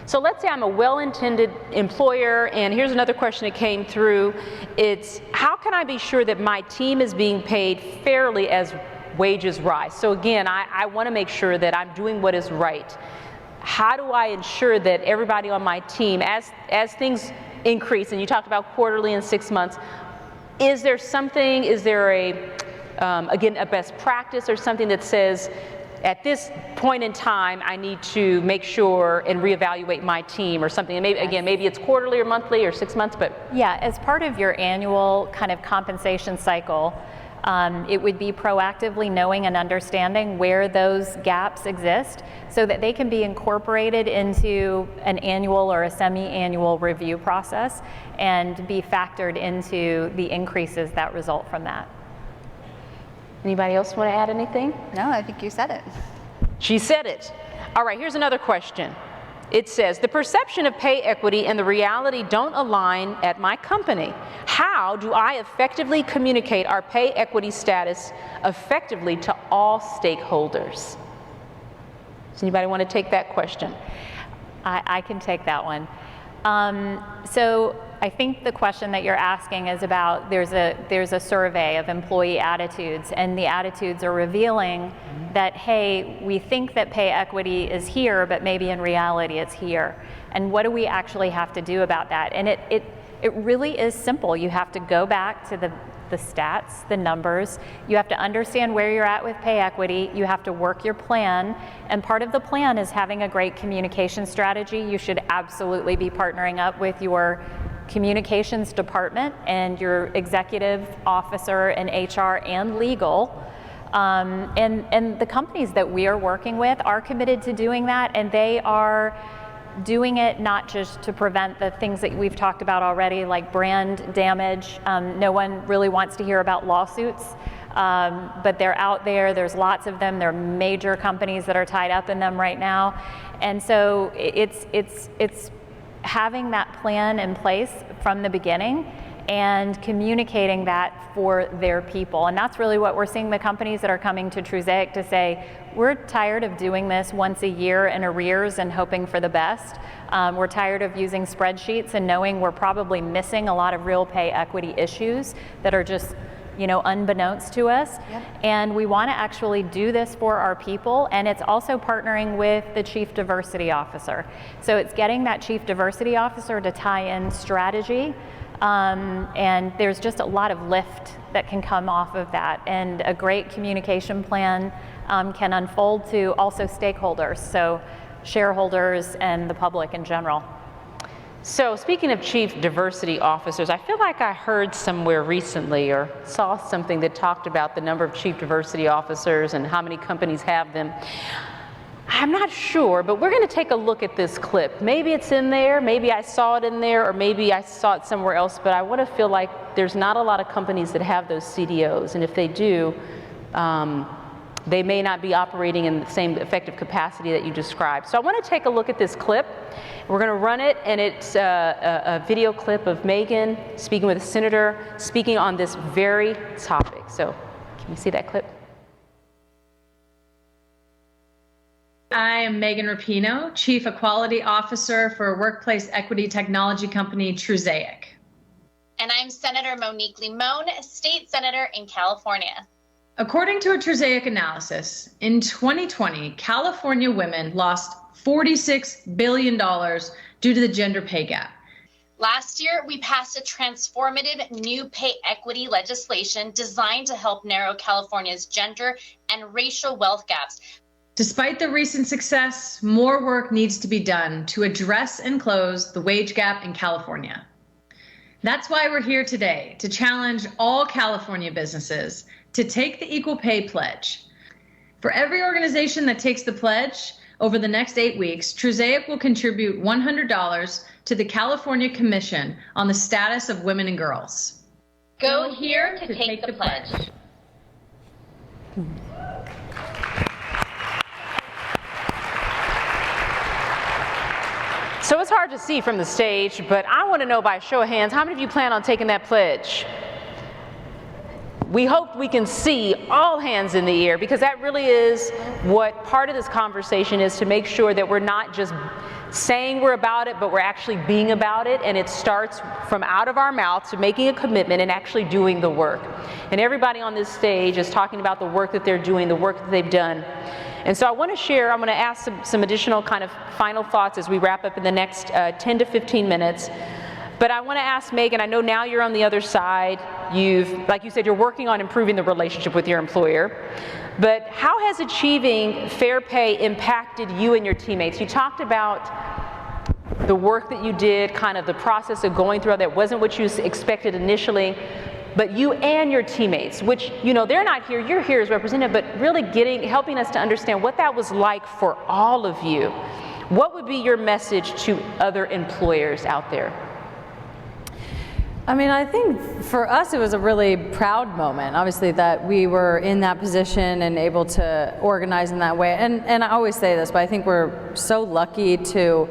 Speaker 1: So let's say I'm a well-intended employer, and here's another question that came through. It's, how can I be sure that my team is being paid fairly as wages rise? So again, I want to make sure that I'm doing what is right. How do I ensure that everybody on my team, as things increase, and you talked about quarterly and 6 months, is there a best practice or something that says, at this point in time, I need to make sure and reevaluate my team or something? And maybe it's quarterly or monthly or 6 months, but.
Speaker 3: Yeah, as part of your annual kind of compensation cycle, It would be proactively knowing and understanding where those gaps exist so that they can be incorporated into an annual or a semi-annual review process and be factored into the increases that result from that.
Speaker 1: Anybody else want to add anything?
Speaker 4: No, I think you said it.
Speaker 1: She said it. All right, here's another question. It says, the perception of pay equity and the reality don't align at my company. How do I effectively communicate our pay equity status effectively to all stakeholders? Does anybody want to take that question?
Speaker 3: I can take that one. So I think the question that you're asking is about, there's a survey of employee attitudes, and the attitudes are revealing that, hey, we think that pay equity is here, but maybe in reality it's here. And what do we actually have to do about that? And it really is simple. You have to go back to the stats, the numbers. You have to understand where you're at with pay equity. You have to work your plan. And part of the plan is having a great communication strategy. You should absolutely be partnering up with your communications department and your executive officer and HR and legal. And the companies that we are working with are committed to doing that, and they are doing it not just to prevent the things that we've talked about already, like brand damage. No one really wants to hear about lawsuits, but they're out there. There's lots of them. There are major companies that are tied up in them right now. And so it's having that plan in place from the beginning and communicating that for their people. And that's really what we're seeing the companies that are coming to Trusaic to say, we're tired of doing this once a year in arrears and hoping for the best. We're tired of using spreadsheets and knowing we're probably missing a lot of real pay equity issues that are just, unbeknownst to us.
Speaker 4: Yep.
Speaker 3: And we want to actually do this for our people, and it's also partnering with the Chief Diversity Officer. So it's getting that Chief Diversity Officer to tie in strategy, and there's just a lot of lift that can come off of that, and a great communication plan can unfold to also stakeholders, so shareholders and the public in general.
Speaker 1: So speaking of Chief Diversity Officers, I feel like I heard somewhere recently or saw something that talked about the number of Chief Diversity Officers and how many companies have them. I'm not sure, but we're going to take a look at this clip. Maybe it's in there, maybe I saw it in there, or maybe I saw it somewhere else, but I want to feel like there's not a lot of companies that have those CDOs, and if they do, they may not be operating in the same effective capacity that you described. So I want to take a look at this clip. We're going to run it, and it's a video clip of Megan speaking with a senator, speaking on this very topic. So can you see that clip?
Speaker 5: I am Megan Rapinoe, Chief Equality Officer for workplace equity technology company Trusaic.
Speaker 6: And I'm Senator Monique Limon, State Senator in California.
Speaker 5: According to a Trusaic analysis, in 2020, California women lost $46 billion due to the gender pay gap.
Speaker 6: Last year, we passed a transformative new pay equity legislation designed to help narrow California's gender and racial wealth gaps.
Speaker 5: Despite the recent success, more work needs to be done to address and close the wage gap in California. That's why we're here today, to challenge all California businesses to take the Equal Pay Pledge. For every organization that takes the pledge, over the next 8 weeks, Trusaic will contribute $100 to the California Commission on the Status of Women and Girls.
Speaker 6: Go here to take the pledge.
Speaker 1: So it's hard to see from the stage, but I want to know by a show of hands, how many of you plan on taking that pledge? We hope we can see all hands in the air, because that really is what part of this conversation is, to make sure that we're not just saying we're about it, but we're actually being about it, and it starts from out of our mouth to making a commitment and actually doing the work. And everybody on this stage is talking about the work that they're doing, the work that they've done. And so I want to share, I'm going to ask some additional kind of final thoughts as we wrap up in the next 10 to 15 minutes. But I want to ask Megan, I know now you're on the other side. Like you said, you're working on improving the relationship with your employer. But how has achieving fair pay impacted you and your teammates? You talked about the work that you did, kind of the process of going through that wasn't what you expected initially. but you and your teammates, which, you know, they're not here, you're here as representative, but really helping us to understand what that was like for all of you. What would be your message to other employers out there?
Speaker 2: I mean, I think for us it was a really proud moment, obviously, that we were in that position and able to organize in that way. And I always say this, but I think we're so lucky to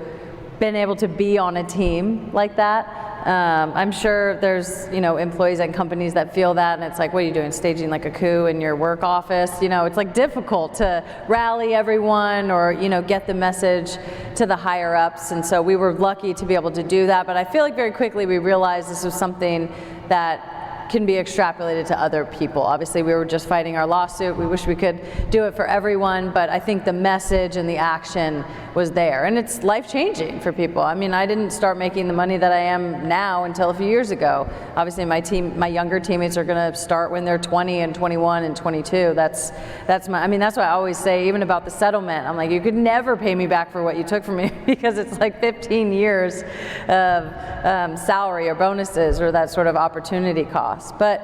Speaker 2: been able to be on a team like that. I'm sure there's, you know, employees at companies that feel that, and it's like, what are you doing, staging like a coup in your work office? You know, it's like difficult to rally everyone or, you know, get the message to the higher ups. And so we were lucky to be able to do that. But I feel like very quickly we realized this was something that can be extrapolated to other people. Obviously, we were just fighting our lawsuit. We wish we could do it for everyone, but I think the message and the action was there. And it's life-changing for people. I mean, I didn't start making the money that I am now until a few years ago. Obviously, my younger teammates are going to start when they're 20 and 21 and 22. That's why I always say, even about the settlement, I'm like, you could never pay me back for what you took from me, because it's like 15 years of salary or bonuses or that sort of opportunity cost. But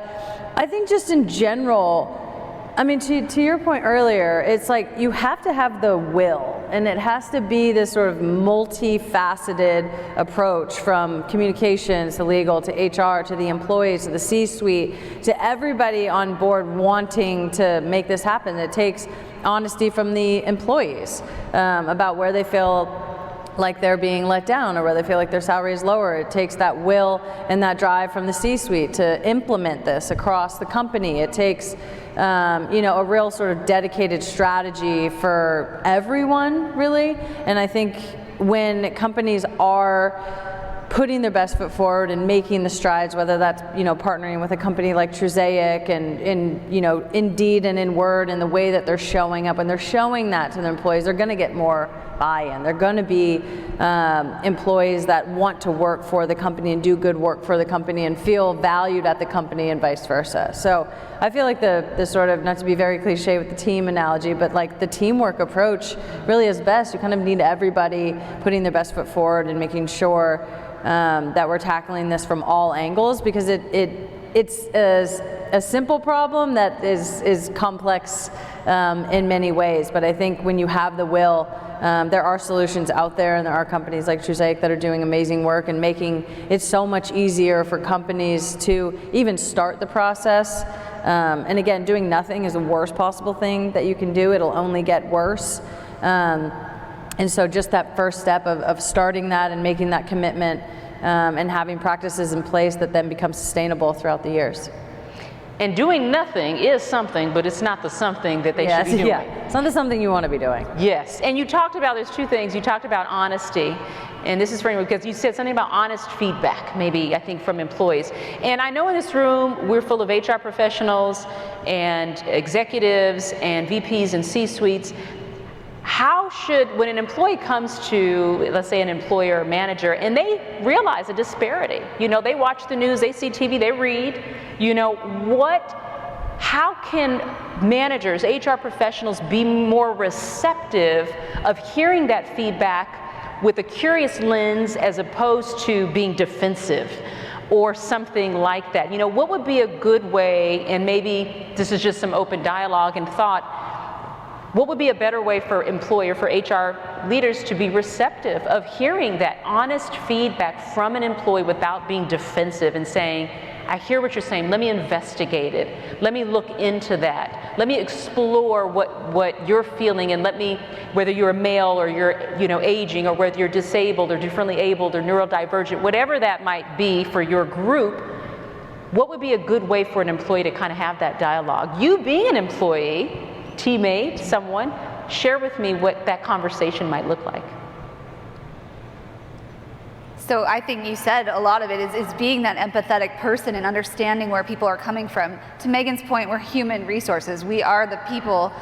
Speaker 2: I think just in general, I mean, to your point earlier, it's like you have to have the will, and it has to be this sort of multifaceted approach, from communications to legal to HR to the employees to the C-suite to everybody on board wanting to make this happen. It takes honesty from the employees about where they feel like they're being let down or where they feel like their salary is lower. It takes that will and that drive from the C-suite to implement this across the company. It takes you know, a real sort of dedicated strategy for everyone, really. And I think when companies are putting their best foot forward and making the strides, whether that's, you know, partnering with a company like Trusaic and in, you know, in deed and in word, and the way that they're showing up and they're showing that to their employees, they're going to get more buy-in. They're going to be employees that want to work for the company and do good work for the company and feel valued at the company, and vice versa. So I feel like the sort of, not to be very cliche with the team analogy, but like the teamwork approach really is best. You kind of need everybody putting their best foot forward and making sure that we're tackling this from all angles, because it's a simple problem that is complex in many ways. But I think when you have the will, there are solutions out there, and there are companies like Trusaic that are doing amazing work and making it so much easier for companies to even start the process. And again, doing nothing is the worst possible thing that you can do. It'll only get worse. And so just that first step of starting that and making that commitment and having practices in place that then become sustainable throughout the years.
Speaker 1: And doing nothing is something, but it's not the something that they should be doing.
Speaker 2: Yeah, it's not the something you want to be doing.
Speaker 1: Yes, and you talked about, there's two things. You talked about honesty, and this is for anyone, because you said something about honest feedback, maybe, I think, from employees. And I know in this room, we're full of HR professionals and executives and VPs and C-suites. How should, when an employee comes to, let's say, an employer or manager, and they realize a disparity, you know, they watch the news, they see TV, they read, you know, how can managers, HR professionals be more receptive of hearing that feedback with a curious lens as opposed to being defensive or something like that? You know, what would be a good way, and maybe this is just some open dialogue and thought, what would be a better way for HR leaders to be receptive of hearing that honest feedback from an employee without being defensive and saying, I hear what you're saying, let me investigate it, let me look into that, let me explore what you're feeling, and let me, whether you're a male or you're, you know, aging, or whether you're disabled or differently abled or neurodivergent, whatever that might be for your group, what would be a good way for an employee to kind of have that dialogue? You being an employee, teammate, someone, share with me what that conversation might look like.
Speaker 4: So I think you said a lot of it is being that empathetic person and understanding where people are coming from. To Megan's point, we're human resources. We are the people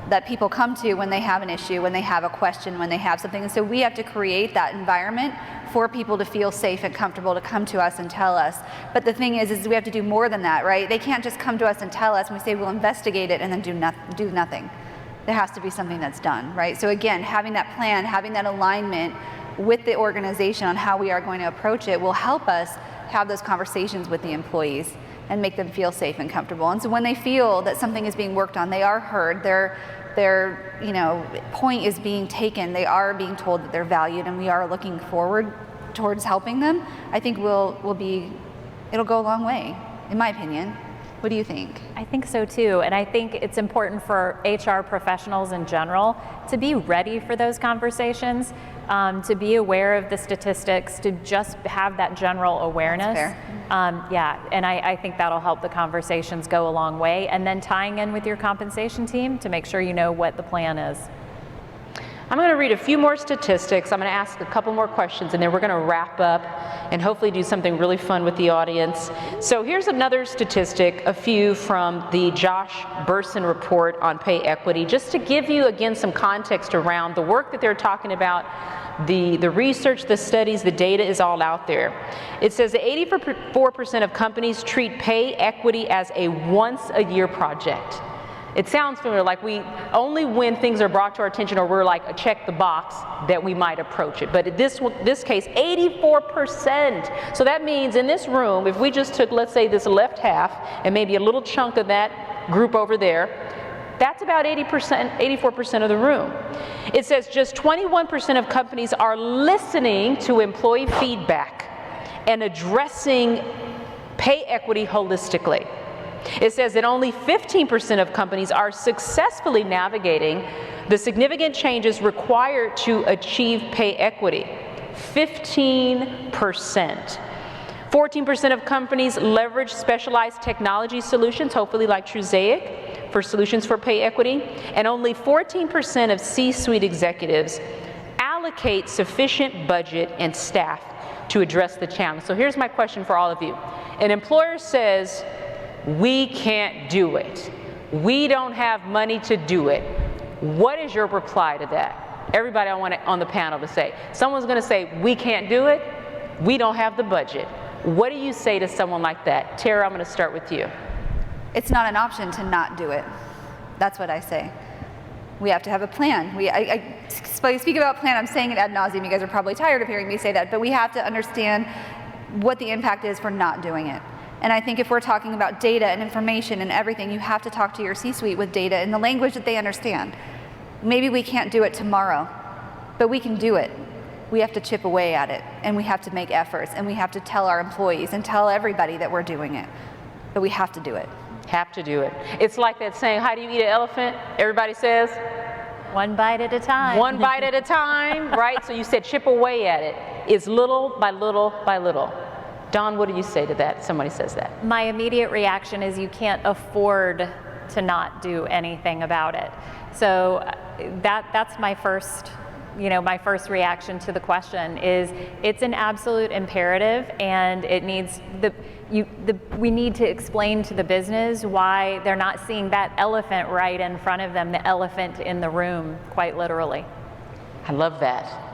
Speaker 4: that people come to when they have an issue, when they have a question, when they have something. And so we have to create that environment for people to feel safe and comfortable to come to us and tell us. But the thing is we have to do more than that, right? They can't just come to us and tell us, and we say we'll investigate it and then do nothing. There has to be something that's done, right? So again, having that plan, having that alignment with the organization on how we are going to approach it will help us have those conversations with the employees. and make them feel safe and comfortable. And so when they feel that something is being worked on, they are heard, their point is being taken, they are being told that they're valued, and we are looking forward towards helping them, I think it'll go a long way, in my opinion. What do you think?
Speaker 3: I think so too, and I think it's important for HR professionals in general to be ready for those conversations, to be aware of the statistics, to just have that general awareness.
Speaker 4: That's fair.
Speaker 3: And I think that'll help the conversations go a long way, and then tying in with your compensation team to make sure you know what the plan is.
Speaker 1: I'm going to read a few more statistics. I'm going to ask a couple more questions, and then we're going to wrap up and hopefully do something really fun with the audience. So here's another statistic, a few from the Josh Burson report on pay equity, just to give you, again, some context around the work that they're talking about. The research, the studies, the data is all out there. It says that 84% of companies treat pay equity as a once-a-year project. It sounds familiar, like we only when things are brought to our attention or we're like a check the box that we might approach it. But in this case, 84%. So that means in this room, if we just took, let's say, this left half and maybe a little chunk of that group over there, that's about 84% of the room. It says just 21% of companies are listening to employee feedback and addressing pay equity holistically. It says that only 15% of companies are successfully navigating the significant changes required to achieve pay equity. 15%. 14% of companies leverage specialized technology solutions, hopefully like Trusaic, for solutions for pay equity. And only 14% of C-suite executives allocate sufficient budget and staff to address the challenge. So here's my question for all of you. An employer says, we can't do it. We don't have money to do it. What is your reply to that? Everybody I want on the panel to say. Someone's going to say, we can't do it. We don't have the budget. What do you say to someone like that? Tara, I'm going to start with you.
Speaker 4: It's not an option to not do it. That's what I say. We have to have a plan. I speak about plan, I'm saying it ad nauseum. You guys are probably tired of hearing me say that, but we have to understand what the impact is for not doing it. And I think if we're talking about data and information and everything, you have to talk to your C-suite with data in the language that they understand. Maybe we can't do it tomorrow, but we can do it. We have to chip away at it, and we have to make efforts, and we have to tell our employees and tell everybody that we're doing it. But we have to do it.
Speaker 1: Have to do it. It's like that saying, how do you eat an elephant? Everybody says?
Speaker 3: One bite at a time.
Speaker 1: One bite at a time, right? So you said chip away at it. It's little by little by little. Dawn, what do you say to that? Somebody says that.
Speaker 3: My immediate reaction is you can't afford to not do anything about it. So that's my first, my first reaction to the question is it's an absolute imperative, and it needs we need to explain to the business why they're not seeing that elephant right in front of them, the elephant in the room, quite literally.
Speaker 1: I love that.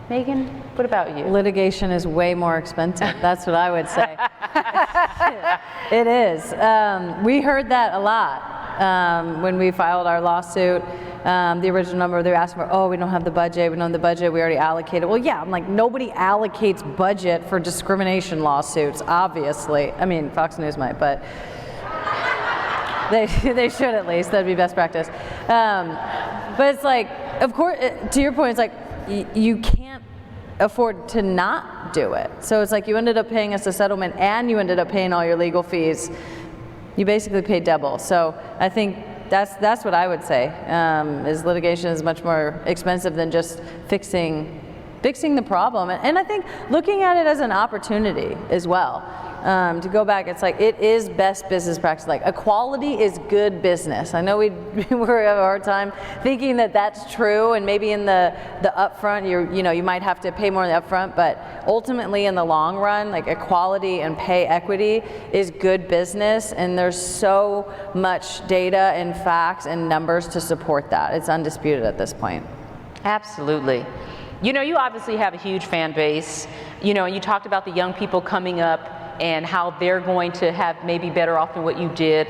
Speaker 1: Megan, what about you?
Speaker 2: Litigation is way more expensive. That's what I would say. It is. We heard that a lot when we filed our lawsuit. The original number they were asking for, we don't have the budget, we don't have the budget, we already allocated. Well, yeah, I'm like, nobody allocates budget for discrimination lawsuits, obviously. I mean, Fox News might, but they should at least. That'd be best practice. But it's like, of course, to your point, it's like, you can't afford to not do it. So it's like you ended up paying us a settlement and you ended up paying all your legal fees. You basically paid double. So I think that's what I would say, is litigation is much more expensive than just fixing the problem. And I think looking at it as an opportunity as well. To go back, it's like it is best business practice. Like equality is good business. I know we have a hard time thinking that that's true, and maybe in the upfront, you might have to pay more in the upfront, but ultimately in the long run, like equality and pay equity is good business, and there's so much data and facts and numbers to support that. It's undisputed at this point.
Speaker 1: Absolutely. You obviously have a huge fan base, and you talked about the young people coming up and how they're going to have maybe better off than what you did.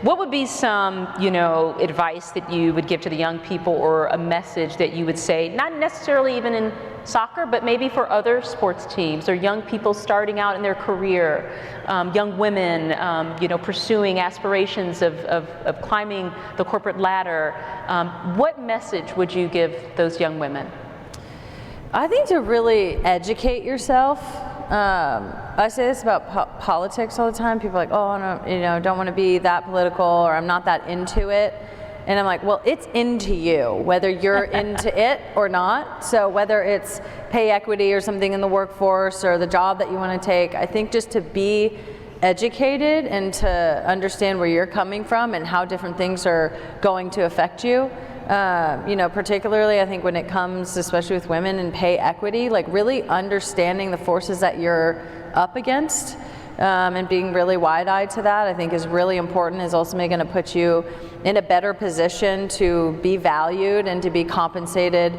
Speaker 1: What would be some, advice that you would give to the young people, or a message that you would say, not necessarily even in soccer, but maybe for other sports teams or young people starting out in their career, young women, pursuing aspirations of climbing the corporate ladder. What message would you give those young women?
Speaker 2: I think to really educate yourself. I say this about politics all the time. People are like, oh, I don't want to be that political, or I'm not that into it. And I'm like, well, it's into you, whether you're into it or not. So whether it's pay equity or something in the workforce or the job that you want to take, I think just to be educated and to understand where you're coming from and how different things are going to affect you. Particularly I think when it comes, especially with women and pay equity, like really understanding the forces that you're up against and being really wide-eyed to that, I think is really important, is ultimately going to put you in a better position to be valued and to be compensated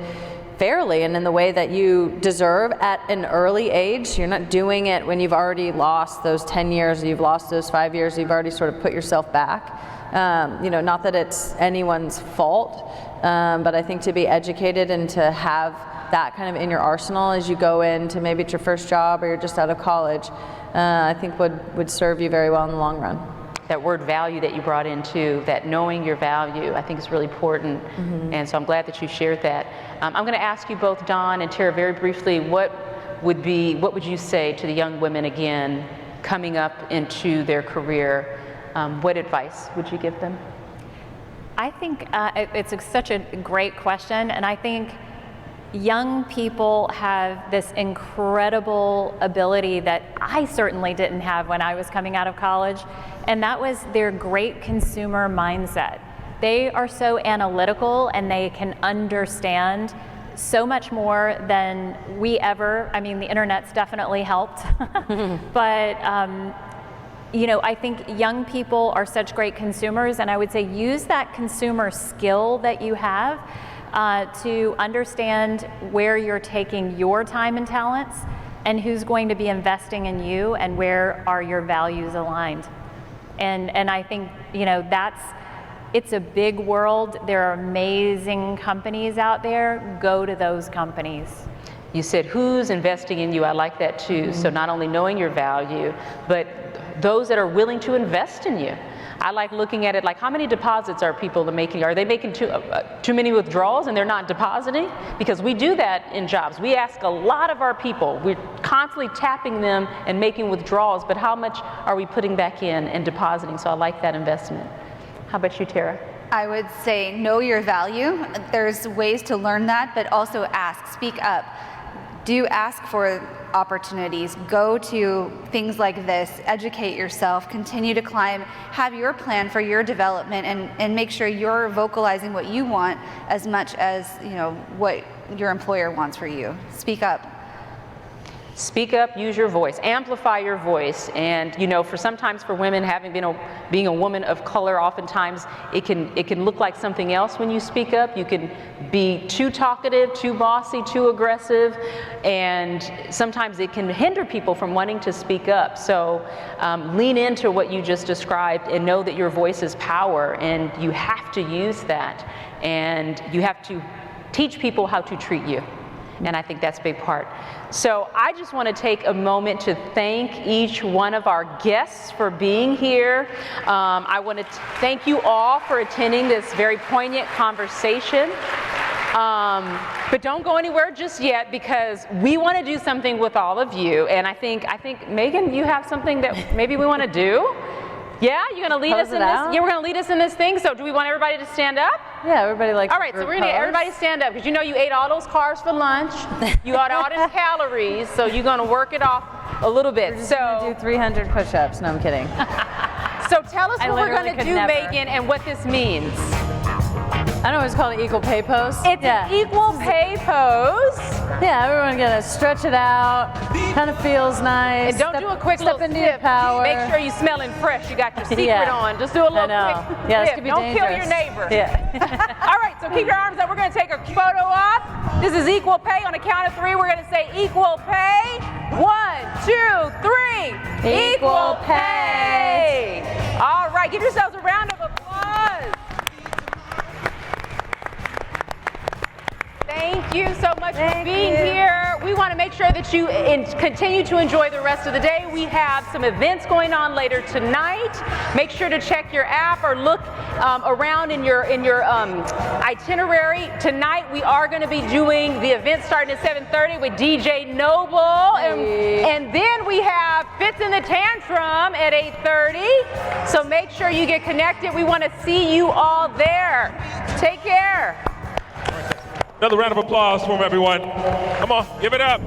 Speaker 2: fairly and in the way that you deserve at an early age. You're not doing it when you've already lost those 10 years, you've lost those 5 years, you've already sort of put yourself back. Not that it's anyone's fault, but I think to be educated and to have that kind of in your arsenal as you go into maybe it's your first job or you're just out of college, I think would serve you very well in the long run.
Speaker 1: That word value that you brought into, that knowing your value, I think is really important. And so I'm glad that you shared that. I'm going to ask you both, Dawn and Tara, very briefly, what would you say to the young women again coming up into their career? What advice would you give them?
Speaker 3: I think it's such a great question, and I think young people have this incredible ability that I certainly didn't have when I was coming out of college, and that was their great consumer mindset. They are so analytical and they can understand so much more than we ever, the internet's definitely helped, but I think young people are such great consumers, and I would say use that consumer skill that you have to understand where you're taking your time and talents and who's going to be investing in you and where are your values aligned. And I think, it's a big world. There are amazing companies out there. Go to those companies.
Speaker 1: You said who's investing in you. I like that too. So not only knowing your value, but those that are willing to invest in you. I like looking at it like, how many deposits are people making? Are they making too many withdrawals and they're not depositing? Because we do that in jobs. We ask a lot of our people. We're constantly tapping them and making withdrawals, but how much are we putting back in and depositing? So I like that investment. How about you, Tara?
Speaker 4: I would say know your value. There's ways to learn that, but also ask, speak up. Do ask for opportunities, go to things like this, educate yourself, continue to climb, have your plan for your development, and make sure you're vocalizing what you want as much as what your employer wants for you. Speak up.
Speaker 1: Speak up, use your voice, amplify your voice. And sometimes for women, being a woman of color, oftentimes it can look like something else when you speak up. You can be too talkative, too bossy, too aggressive, and sometimes it can hinder people from wanting to speak up. So lean into what you just described and know that your voice is power, and you have to use that, and you have to teach people how to treat you. And I think that's a big part. So I just want to take a moment to thank each one of our guests for being here. I want to thank you all for attending this very poignant conversation. But don't go anywhere just yet, because we want to do something with all of you. And I think Megan, you have something that maybe we want to do? Yeah, you're going to lead us in this? Yeah, we're going to lead us in this thing. So do we want everybody to stand up?
Speaker 2: Yeah, everybody likes.
Speaker 1: All right, so we're going to get everybody stand up, because you ate all those carbs for lunch. You ate all those calories, so you're going to work it off a little bit.
Speaker 2: We're just going to do 300 push-ups. No, I'm kidding.
Speaker 1: So tell us what we're going to do, Megan, and what this means.
Speaker 2: I know it's called an equal pay pose.
Speaker 1: It's an equal pay pose.
Speaker 2: Yeah, everyone's gonna stretch it out. Kind of feels nice.
Speaker 1: And don't do a quick
Speaker 2: step
Speaker 1: little
Speaker 2: into
Speaker 1: sip.
Speaker 2: your power.
Speaker 1: Make sure you're smelling fresh. You got your secret on. Just do a little quick
Speaker 2: Yeah, this
Speaker 1: sip.
Speaker 2: could be
Speaker 1: Don't
Speaker 2: dangerous.
Speaker 1: kill your neighbor.
Speaker 2: Yeah.
Speaker 1: All right, so keep your arms up. We're gonna take a photo op. This is equal pay. On a count of 3, we're gonna say equal pay. 1, 2, 3.
Speaker 2: Equal pay.
Speaker 1: All right, give yourselves a round of applause. Thank you so much for being here. we want to make sure that you continue to enjoy the rest of the day. We have some events going on later tonight. Make sure to check your app or look around in your itinerary. Tonight we are going to be doing the event starting at 7:30 with DJ Noble, and then we have Fits in the Tantrum at 8:30. So make sure you get connected. We want to see you all there. Take care.
Speaker 7: Another round of applause for him, everyone. Come on, give it up.